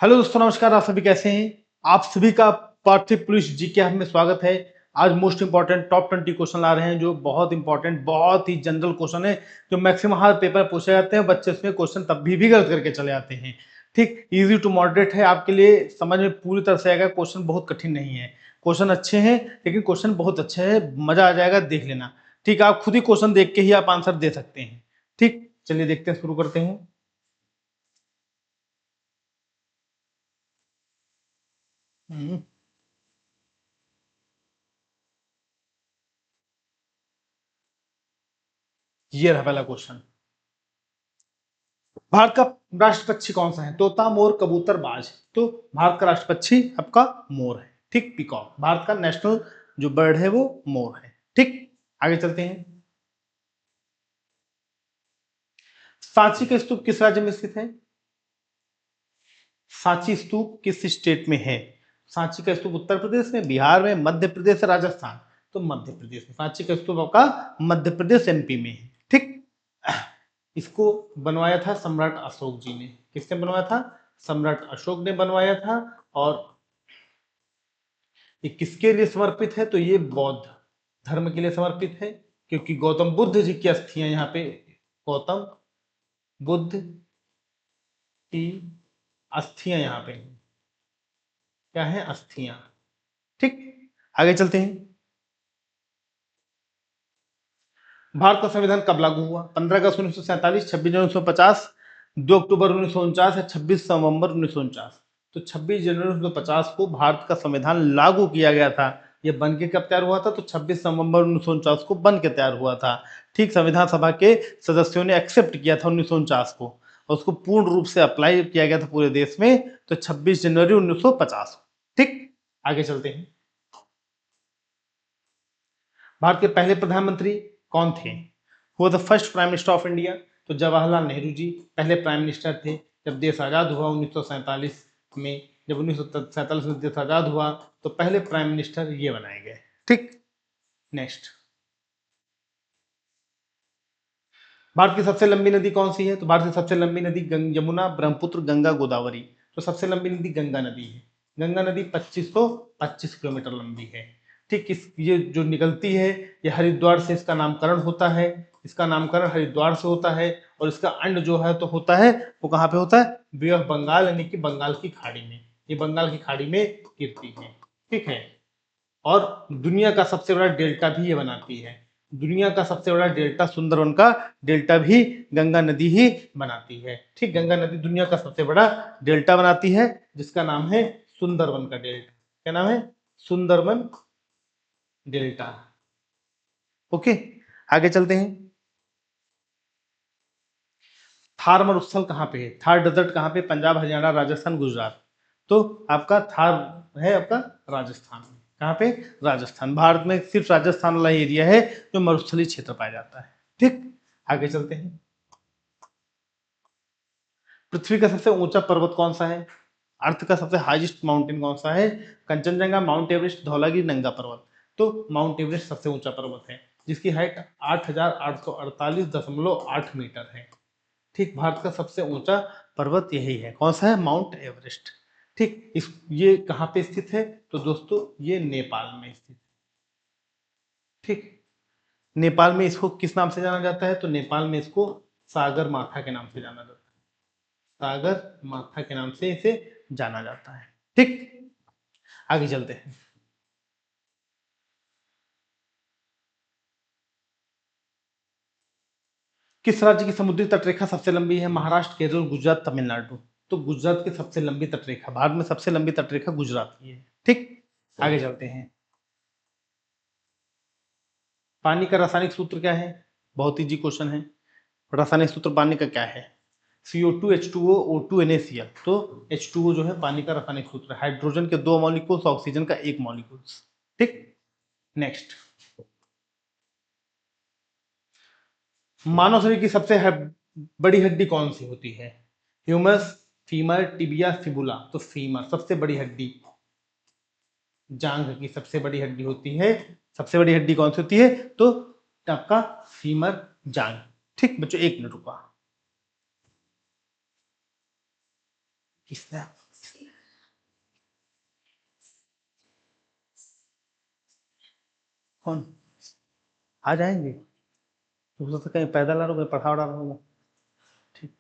Hello दोस्तों, नमस्कार। आप सभी कैसे हैं? आप सभी का पार्थिव पुलिस जीके हब में स्वागत है। आज मोस्ट इंपॉर्टेंट टॉप 20 क्वेश्चन ला रहे हैं जो बहुत इंपॉर्टेंट, बहुत ही जनरल क्वेश्चन है जो मैक्सिमम हर पेपर पूछे जाते हैं। बच्चे उसमें क्वेश्चन तब भी गलत करके चले आते हैं। ठीक, इजी टू मॉडरेट है, आपके लिए समझ में पूरी तरह से आएगा। क्वेश्चन बहुत कठिन नहीं है, क्वेश्चन अच्छे हैं, लेकिन क्वेश्चन बहुत अच्छे है, मजा आ जाएगा देख लेना। ठीक, आप खुद ही क्वेश्चन देख के ही आप आंसर दे सकते हैं। ठीक, चलिए देखते हैं, शुरू करते हैं। हम्म, ये रहा पहला क्वेश्चन। भारत का राष्ट्र पक्षी कौन सा है? तोता, मोर, कबूतर, बाज। तो भारत का राष्ट्र पक्षी आपका मोर है। ठीक, पीकॉक। भारत का नेशनल जो बर्ड है वो मोर है। ठीक, आगे चलते हैं। सांची का स्तूप किस राज्य में स्थित है? सांची स्तूप किस स्टेट में है? सांची का स्तूप उत्तर प्रदेश में, बिहार में, मध्य प्रदेश, राजस्थान। तो मध्य प्रदेश में सांची का स्तूप आपका मध्य प्रदेश एमपी में है। ठीक, इसको बनवाया था सम्राट अशोक जी ने। किसने बनवाया था? सम्राट अशोक ने बनवाया था। और ये किसके लिए समर्पित है? तो ये बौद्ध धर्म के लिए समर्पित है, क्योंकि गौतम बुद्ध जी की अस्थियां यहाँ पे, गौतम बुद्ध की अस्थियां यहाँ पे हैं। क्या है? अस्थियां। ठीक, आगे चलते हैं। भारत का संविधान कब लागू हुआ? 15 अगस्त 1947, 26 जनवरी 1950, 2 अक्टूबर 1949 या 26 नवंबर 1949। तो 26 जनवरी 1950 को भारत का संविधान लागू किया गया था। यह बन के कब तैयार हुआ था? तो 26 नवंबर 1949 को बन के तैयार हुआ था। ठीक, संविधान सभा के सदस्यों ने एक्सेप्ट किया था 1949 को, और उसको पूर्ण रूप से अप्लाई किया गया था पूरे देश में, तो 26 जनवरी 1950। ठीक, आगे चलते हैं। भारत के पहले प्रधानमंत्री कौन थे? Who the first prime minister of India? तो जवाहरलाल नेहरू जी पहले प्राइम मिनिस्टर थे जब देश आजाद हुआ 1947 में। जब 1947 में देश आजाद हुआ तो पहले प्राइम मिनिस्टर ये बनाए गए। ठीक, नेक्स्ट। भारत की सबसे लंबी नदी कौन सी है? तो भारत की सबसे लंबी नदी यमुना, ब्रह्मपुत्र, गंगा, गोदावरी। तो सबसे लंबी नदी गंगा नदी है। गंगा नदी 2525 किलोमीटर लंबी है। ठीक, इस ये जो निकलती है, ये हरिद्वार से इसका नामकरण होता है। इसका नामकरण हरिद्वार से होता है, और इसका अंड जो है तो होता है, वो कहाँ पे होता है? बे ऑफ बंगाल, यानी कि बंगाल की खाड़ी में। ये बंगाल की खाड़ी में गिरती है। ठीक है, और दुनिया का सबसे बड़ा डेल्टा भी ये बनाती है। दुनिया का सबसे बड़ा डेल्टा, सुंदरवन का डेल्टा भी गंगा नदी ही बनाती है। ठीक, गंगा नदी दुनिया का सबसे बड़ा डेल्टा बनाती है, जिसका नाम है सुंदरवन का डेल्टा। क्या नाम है? सुंदरवन डेल्टा। ओके, आगे चलते हैं। थार मरुस्थल कहाँ पे है? थार डेजर्ट कहाँ पे? पंजाब, हरियाणा, राजस्थान, गुजरात। तो आपका थार है आपका राजस्थान में। कहाँ पे? राजस्थान। भारत में सिर्फ राजस्थान वाला एरिया है जो मरुस्थलीय क्षेत्र पाया जाता है। ठीक, आगे चलते हैं। पृथ्वी का सबसे ऊंचा पर्वत कौन सा है? अर्थ का सबसे हाईएस्ट माउंटेन कौन सा है? कंचनजंगा, माउंट एवरेस्ट, धौलागिरी, नंगा पर्वत। तो माउंट एवरेस्ट सबसे ऊंचा पर्वत है, जिसकी हाइट 8848.8 मीटर है। ठीक, भारत का सबसे ऊंचा पर्वत यही है। कौन सा है? Mount Everest. ठीक, इस ये कहाँ पे स्थित है? तो दोस्तों ये नेपाल में स्थित है। ठीक, नेपाल में इसको किस नाम से जाना जाता है? तो नेपाल में इसको सागर माथा के नाम से जाना जाता है। सागर माथा के नाम से इसे जाना जाता है। ठीक, आगे चलते हैं। किस राज्य की समुद्री तटरेखा सबसे लंबी है? महाराष्ट्र, केरल, गुजरात, तमिलनाडु। तो गुजरात की सबसे लंबी तटरेखा, भारत में सबसे लंबी तटरेखा गुजरात की है। ठीक, आगे चलते हैं। पानी का रासायनिक सूत्र क्या है? बहुत इजी क्वेश्चन है। रासायनिक सूत्र पानी का क्या है? CO2 H2O O2 NaCl। तो H2O जो है पानी का रासायनिक सूत्र है। हाइड्रोजन के 2 मॉलिक्यूल्स, ऑक्सीजन का 1 मॉलिक्यूल्स। ठीक, नेक्स्ट। मानव शरीर की सबसे बड़ी हड्डी कौन सी होती है? Humus, femur, tibia, fibula. तो फीमर सबसे बड़ी हड्डी, जांघ की सबसे बड़ी हड्डी होती है। सबसे बड़ी हड्डी कौन सी होती है? तो आपका फीमर, जांघ। ठीक बच्चों, 1 मिनट रुका। किसने कौन आ जाएंगे? तो कहीं पैदल आ रहा हो, कहीं पठार आ रहा होगा। ठीक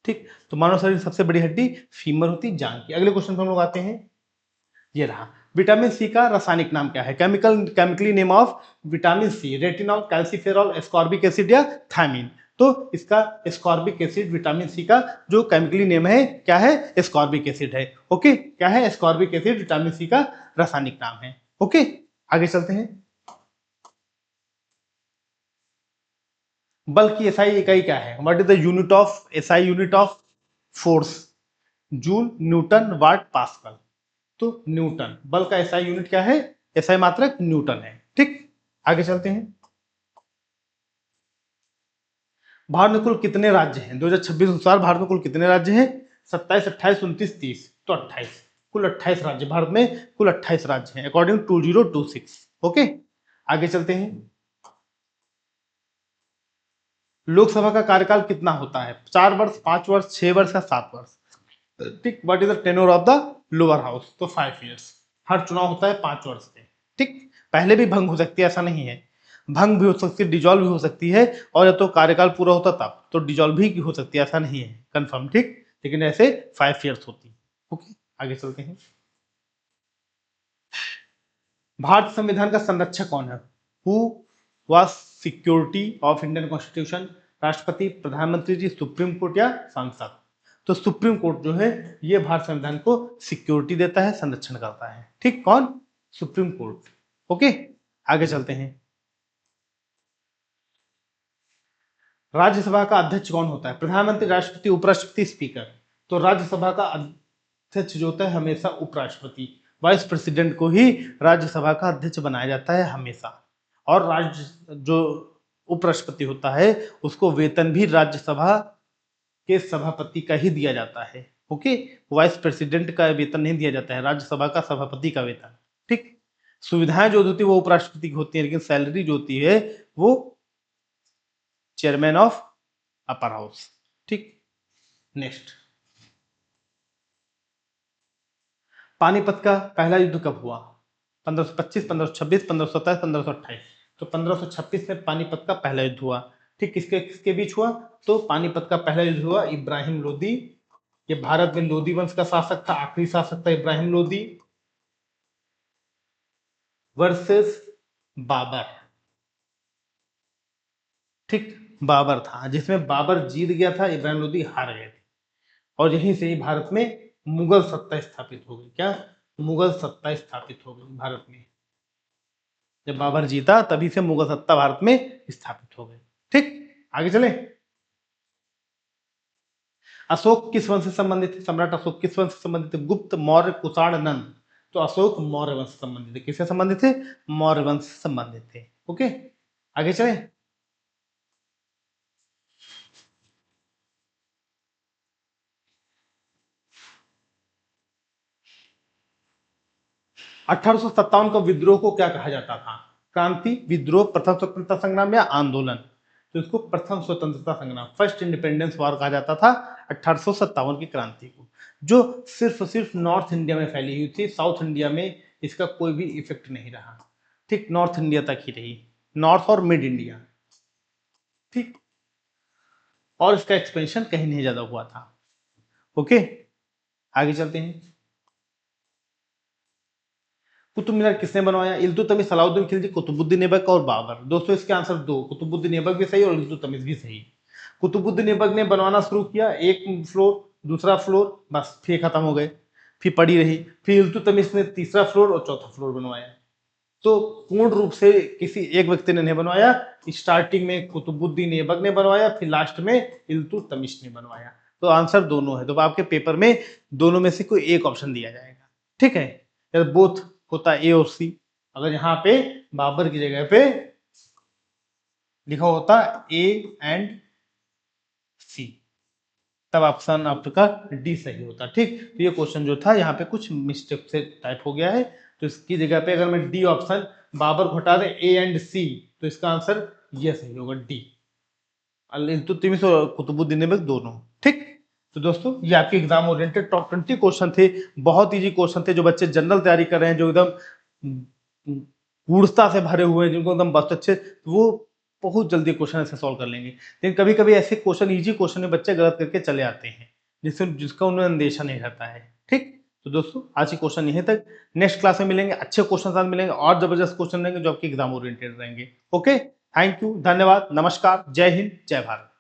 ठीक। तो मानव शरीर की सबसे बड़ी हड्डी फीमर होती है जांग की। अगले क्वेश्चन पे हम लोग आते हैं। ये रहा, विटामिन सी का रासायनिक नाम क्या है? Chemically name of vitamin C, retinol, calciferol, ascorbic acid या थायमीन। तो इसका एस्कॉर्बिक एसिड विटामिन सी का जो केमिकली नेम है क्या है? एस्कॉर्बिक एसिड है। ओके, क्या है? एस्कॉर्बिक एसिड विटामिन सी का रासायनिक नाम है। ओके, आगे चलते हैं। बल की एसआई इकाई क्या है? What is the unit of SI, unit of force? Joule, newton, watt, pascal. तो न्यूटन, बल का एसआई यूनिट क्या है? एसआई मात्रक न्यूटन है। ठीक, आगे चलते हैं। भारत में कुल कितने राज्य हैं? 2026 अनुसार भारत में कुल कितने राज्य हैं? 27, 28, 29, 30। तो 28, कुल 28 राज्य भारत में, कुल 28 राज्य हैं अकॉर्डिंग 2026। ओके, आगे चलते हैं। लोकसभा का कार्यकाल कितना होता है? 4 वर्ष, 5 वर्ष, 6 वर्ष या 7 वर्ष? ठीक, what is the tenure of the lower house? तो 5 years। हर चुनाव होता है 5 वर्ष से। ठीक, पहले भी भंग हो सकती है, ऐसा नहीं है। भंग भी हो सकती है, डिजॉल्व भी हो सकती है, और या तो कार्यकाल पूरा होता तब तो डिजॉल्व भी हो सकती है, ऐसा नहीं है कंफर्म। ठीक, लेकिन ऐसे 5 years होती है। ओके, आगे चलते हैं। भारत संविधान का संरक्षक कौन है? Who was security of Indian constitution? राष्ट्रपति, प्रधानमंत्री जी, सुप्रीम कोर्ट या सांसद? तो सुप्रीम कोर्ट जो है ये भारत संविधान को सिक्योरिटी देता है, संरक्षण करता है। ठीक, कौन? Supreme court. ओके, आगे चलते हैं। राज्यसभा का अध्यक्ष कौन होता है? प्रधानमंत्री, राष्ट्रपति, उपराष्ट्रपति, स्पीकर? तो राज्यसभा का अध्यक्ष जो होता है हमेशा उपराष्ट्रपति, वाइस प्रेसिडेंट को ही राज्यसभा का अध्यक्ष बनाया जाता है हमेशा। और राज्य जो उपराष्ट्रपति होता है उसको वेतन भी राज्यसभा के सभापति का ही दिया जाता है। ओके, वाइस प्रेसिडेंट का वेतन नहीं दिया जाता है, राज्यसभा का सभापति का वेतन। ठीक, सुविधाएं जो होती है वो उपराष्ट्रपति की होती है, लेकिन सैलरी जो होती है वो चेयरमैन ऑफ अपर हाउस। ठीक, नेक्स्ट। पानीपत का पहला युद्ध कब हुआ? 1525, 1526, 1527, 1528? तो 1526 में पानीपत का पहला युद्ध हुआ। ठीक, किसके किसके बीच हुआ? तो पानीपत का पहला युद्ध हुआ इब्राहिम लोदी, ये भारत में लोदी वंश का शासक था, आखिरी शासक था इब्राहिम लोदी, वर्सेस बाबर। ठीक, बाबर था, जिसमें बाबर जीत गया था, इब्राहिम लोदी हार गए थे। और यहीं से ही भारत में मुगल सत्ता स्थापित हो गई। क्या? मुगल सत्ता स्थापित हो गई भारत में। जब बाबर जीता तभी से मुगल सत्ता भारत में स्थापित हो गई। ठीक, आगे चले। अशोक किस वंश से संबंधित है? सम्राट अशोक किस वंश से संबंधित है? गुप्त, मौर्य, कुषाण, नंद? तो अशोक मौर्य वंश से संबंधित है। किससे संबंधित है? मौर्य वंश से संबंधित है। ओके, आगे चले। 1857 का विद्रोह को क्या कहा जाता था? क्रांति, विद्रोह, प्रथम स्वतंत्रता संग्राम या आंदोलन? तो इसको प्रथम स्वतंत्रता संग्राम, फर्स्ट इंडिपेंडेंस वॉर कहा जाता था 1857 की क्रांति को, जो सिर्फ सिर्फ नॉर्थ इंडिया में फैली हुई थी। साउथ इंडिया में इसका कोई भी इफेक्ट नहीं रहा। ठीक, नॉर्थ इंडिया तक ही रही, नॉर्थ और मिड इंडिया। ठीक, और इसका एक्सपेंशन कहीं नहीं ज्यादा हुआ था। ओके, आगे चलते हैं। कुतुब मीनार किसने बनवाया? इल्तुतमिश, सलाउद्दीन खिलजी, कुतुबुद्दीन ऐबक और बाबर? दोस्तों इसके आंसर दो, कुतुबुद्दीन ऐबक भी सही और इल्तुतमिश भी सही। कुतुबुद्दीन ऐबक ने बनवाना शुरू किया, एक फ्लोर, दूसरा फ्लोर, बस फिर खत्म हो गए, फिर पड़ी रही। फिर इल्तुतमिश ने तीसरा फ्लोर और चौथा फ्लोर बनवाया। तो पूर्ण रूप से किसी एक व्यक्ति ने नहीं बनवाया। स्टार्टिंग में कुतुबुद्दीन ऐबक ने बनवाया, फिर लास्ट में इल्तुतमिश ने बनवाया। तो आंसर दोनों है। तो आपके पेपर में दोनों में से कोई एक ऑप्शन दिया जाएगा। ठीक है, बोथ होता है ए और सी। अगर यहाँ पे बाबर की जगह पे लिखा होता ए एंड सी तब ऑप्शन आपका डी सही होता। ठीक, तो ये क्वेश्चन जो था यहाँ पे कुछ मिस्टेक से टाइप हो गया है। तो इसकी जगह पे अगर मैं डी ऑप्शन बाबर को हटा दें ए एंड सी तो इसका आंसर ये सही होगा डी। इल्तुतमिश और कुतुबुद्दीन ऐबक दोनों। ठीक, तो दोस्तों ये आपके एग्जाम ओरिएंटेड टॉप 20 क्वेश्चन थे। बहुत इजी क्वेश्चन थे, जो बच्चे जनरल तैयारी कर रहे हैं, जो एकदम गूढ़ता से भरे हुए हैं, जिनको एकदम बहुत अच्छे, वो बहुत जल्दी क्वेश्चन ऐसे सॉल्व कर लेंगे। लेकिन कभी कभी ऐसे क्वेश्चन, इजी क्वेश्चन में बच्चे गलत करके चले आते हैं, जिसका उन्हें अंदेशा नहीं रहता है। ठीक, तो दोस्तों आज की क्वेश्चन यहीं तक। नेक्स्ट क्लास में मिलेंगे, अच्छे क्वेश्चन साथ मिलेंगे और जबरदस्त क्वेश्चन रहेंगे जो आपके एग्जाम ओरिएंटेड रहेंगे। ओके, थैंक यू, धन्यवाद, नमस्कार, जय हिंद, जय भारत।